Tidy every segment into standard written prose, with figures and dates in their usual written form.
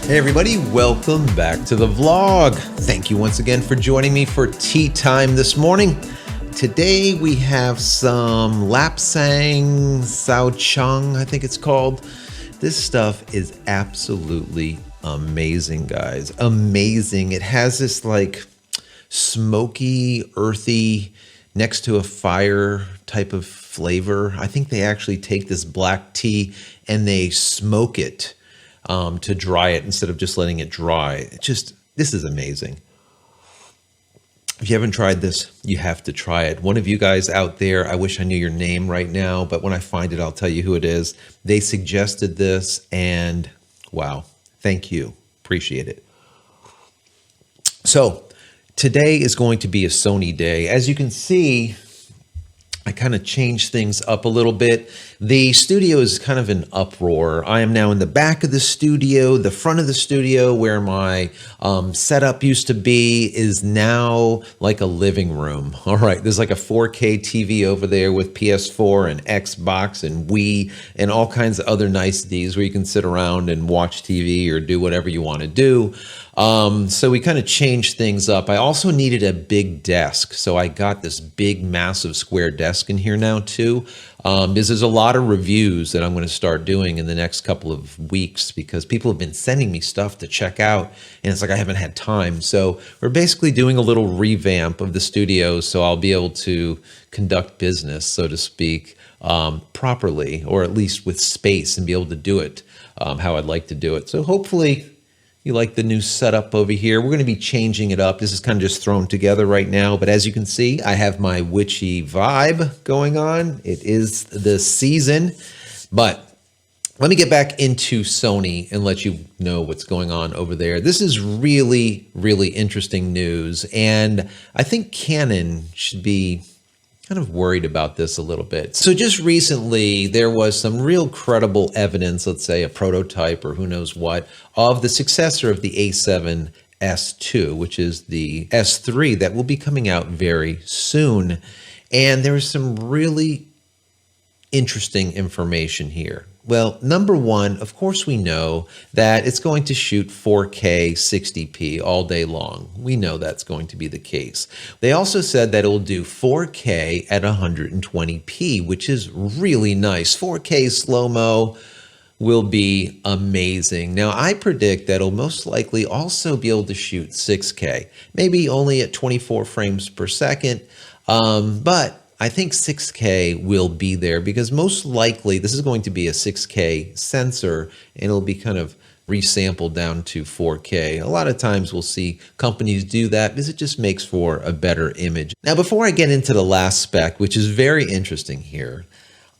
Hey everybody, welcome back to the vlog. Thank you once again for joining me for tea time this morning. Today we have some A7sIII, I think it's called. This stuff is absolutely amazing, guys. Amazing. It has this like smoky, earthy, next to a fire type of flavor. I think they actually take this black tea and they smoke it to dry it instead of just letting it dry. This is amazing. If you haven't tried this, you have to try it. One of you guys out there, I wish I knew your name right now, but when I find it, I'll tell you who it is. They suggested this and wow, thank you. Appreciate it. So today is going to be a Sony day. As you can see, I kind of changed things up a little bit. The studio is kind of an uproar. I am now in the back of the studio. The front of the studio where my setup used to be is now like a living room. All right, there's like a 4K TV over there with PS4 and Xbox and Wii and all kinds of other niceties where you can sit around and watch TV or do whatever you want to do. So we kind of changed things up. I also needed a big desk. So I got this big, massive square desk in here now too. Because there's a lot of reviews that I'm going to start doing in the next couple of weeks because people have been sending me stuff to check out and it's like I haven't had time. So we're basically doing a little revamp of the studio so I'll be able to conduct business, so to speak, properly, or at least with space and be able to do it how I'd like to do it. So hopefully you like the new setup over here. We're going to be changing it up. This is kind of just thrown together right now. But as you can see, I have my witchy vibe going on. It is the season. But let me get back into Sony and let you know what's going on over there. This is really, really interesting news. And I think Canon should be kind of worried about this a little bit. So just recently, there was some real credible evidence, let's say a prototype or who knows what, of the successor of the A7S2, which is the S3 that will be coming out very soon. And there is some really interesting information here. Well, number one, of course, we know that it's going to shoot 4K 60p all day long. We know that's going to be the case. They also said that it will do 4K at 120p, which is really nice. 4K slow-mo will be amazing. Now, I predict that it'll most likely also be able to shoot 6K, maybe only at 24 frames per second, but I think 6K will be there because most likely this is going to be a 6K sensor and it'll be kind of resampled down to 4K. A lot of times we'll see companies do that because it just makes for a better image. Now, before I get into the last spec, which is very interesting here,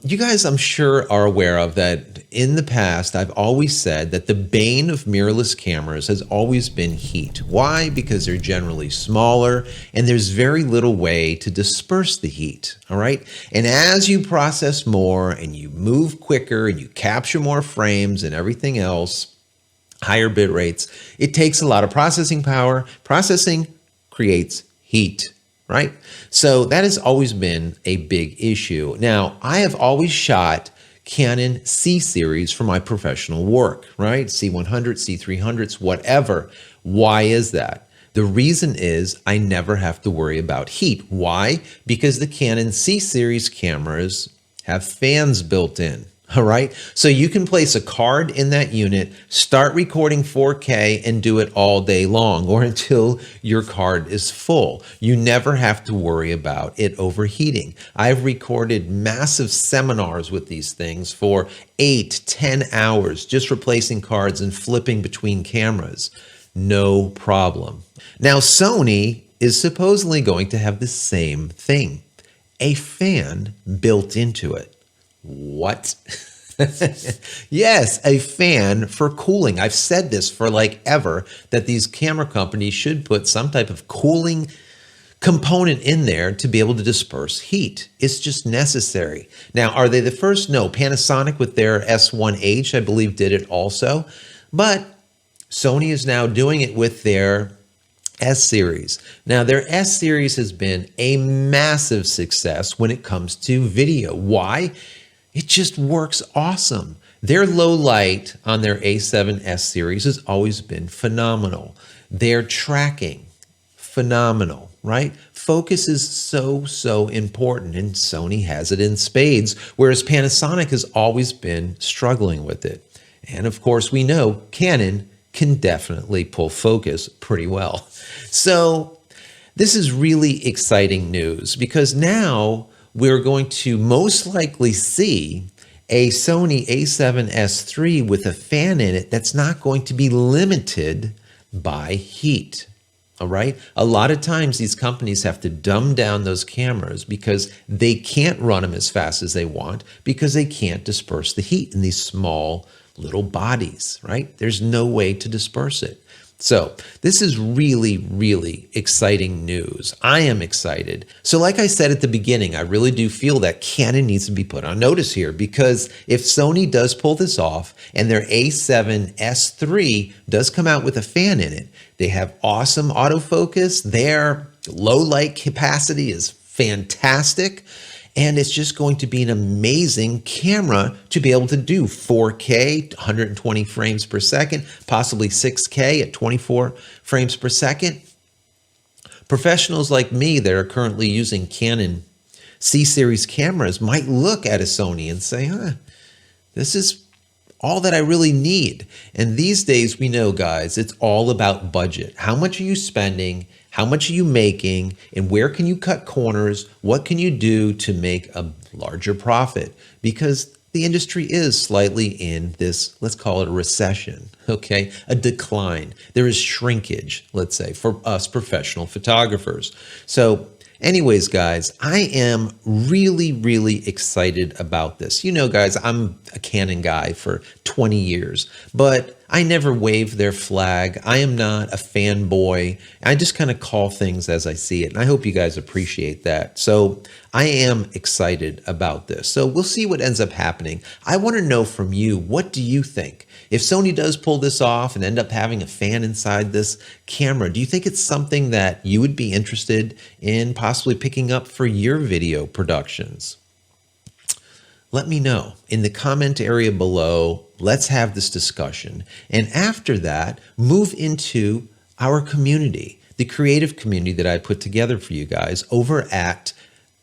you guys, I'm sure, are aware of that in the past, I've always said that the bane of mirrorless cameras has always been heat. Why? Because they're generally smaller and there's very little way to disperse the heat, all right? And as you process more and you move quicker and you capture more frames and everything else, higher bit rates, it takes a lot of processing power. Processing creates heat. Right? So that has always been a big issue. Now, I have always shot Canon C series for my professional work, right? C100, C300s, whatever. Why is that? The reason is I never have to worry about heat. Why? Because the Canon C series cameras have fans built in. All right. So you can place a card in that unit, start recording 4K and do it all day long or until your card is full. You never have to worry about it overheating. I've recorded massive seminars with these things for 8-10 hours, just replacing cards and flipping between cameras. No problem. Now, Sony is supposedly going to have the same thing, a fan built into it. What? Yes, a fan for cooling. I've said this for like ever, that these camera companies should put some type of cooling component in there to be able to disperse heat. It's just necessary. Now, are they the first? No, Panasonic with their S1H, I believe, did it also. But Sony is now doing it with their S series. Now, their S series has been a massive success when it comes to video. Why? It just works awesome. Their low light on their A7S series has always been phenomenal. Their tracking, phenomenal, right? Focus is so important, and Sony has it in spades, whereas Panasonic has always been struggling with it. And of course, we know Canon can definitely pull focus pretty well. So this is really exciting news because now we're going to most likely see a Sony A7S III with a fan in it that's not going to be limited by heat. All right. A lot of times these companies have to dumb down those cameras because they can't run them as fast as they want because they can't disperse the heat in these small little bodies, right? There's no way to disperse it. So this is really exciting news. I am excited. So like I said at the beginning, I really do feel that Canon needs to be put on notice here because if Sony does pull this off and their A7S III does come out with a fan in it, they have awesome autofocus. Their low light capacity is fantastic. And it's just going to be an amazing camera to be able to do 4K, 120 frames per second, possibly 6K at 24 frames per second. Professionals like me that are currently using Canon C Series cameras might look at a Sony and say, this is all that I really need. And these days, we know, guys, it's all about budget. How much are you spending? How much are you making? And where can you cut corners? What can you do to make a larger profit? Because the industry is slightly in this, let's call it a recession, okay? A decline. There is shrinkage, let's say, for us professional photographers. So anyways, guys, I am really excited about this. You know, guys, I'm a Canon guy for 20 years, but I never wave their flag. I am not a fanboy. I just kind of call things as I see it. And I hope you guys appreciate that. So I am excited about this. So we'll see what ends up happening. I want to know from you, what do you think? If Sony does pull this off and end up having a fan inside this camera, do you think it's something that you would be interested in possibly picking up for your video productions? Let me know in the comment area below. Let's have this discussion. And after that, move into our community, the creative community that I put together for you guys over at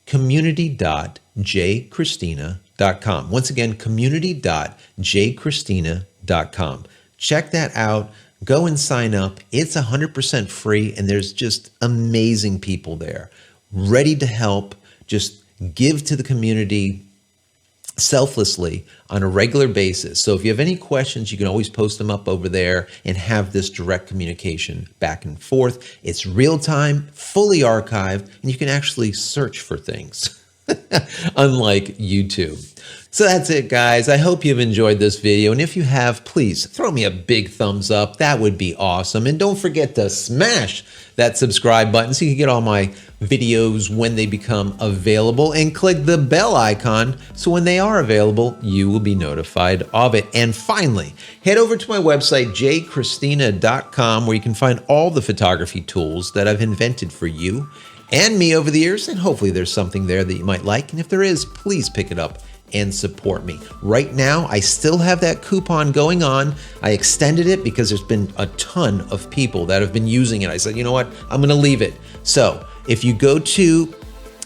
community.JCristina.com. Once again, community.JCristina.com. Check that out. Go and sign up. It's 100% free, and there's just amazing people there ready to help. Just give to the community selflessly on a regular basis. So if you have any questions, you can always post them up over there and have this direct communication back and forth. It's real time, fully archived, and you can actually search for things, unlike YouTube. So that's it, guys. I hope you've enjoyed this video. And if you have, please throw me a big thumbs up. That would be awesome. And don't forget to smash that subscribe button so you can get all my videos when they become available, and click the bell icon so when they are available, you will be notified of it. And finally, head over to my website, JCristina.com, where you can find all the photography tools that I've invented for you and me over the years. And hopefully there's something there that you might like. And if there is, please pick it up and support me. Right now, I still have that coupon going on. I extended it because there's been a ton of people that have been using it. I said, you know what? I'm gonna leave it. So if you go to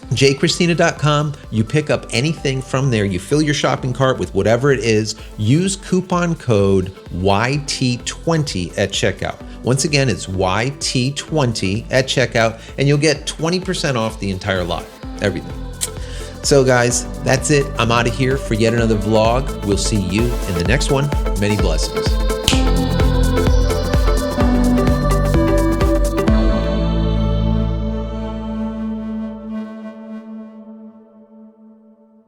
JCristina.com, you pick up anything from there, you fill your shopping cart with whatever it is, use coupon code YT20 at checkout. Once again, it's YT20 at checkout, and you'll get 20% off the entire lot, everything. So guys, that's it. I'm out of here for yet another vlog. We'll see you in the next one. Many blessings.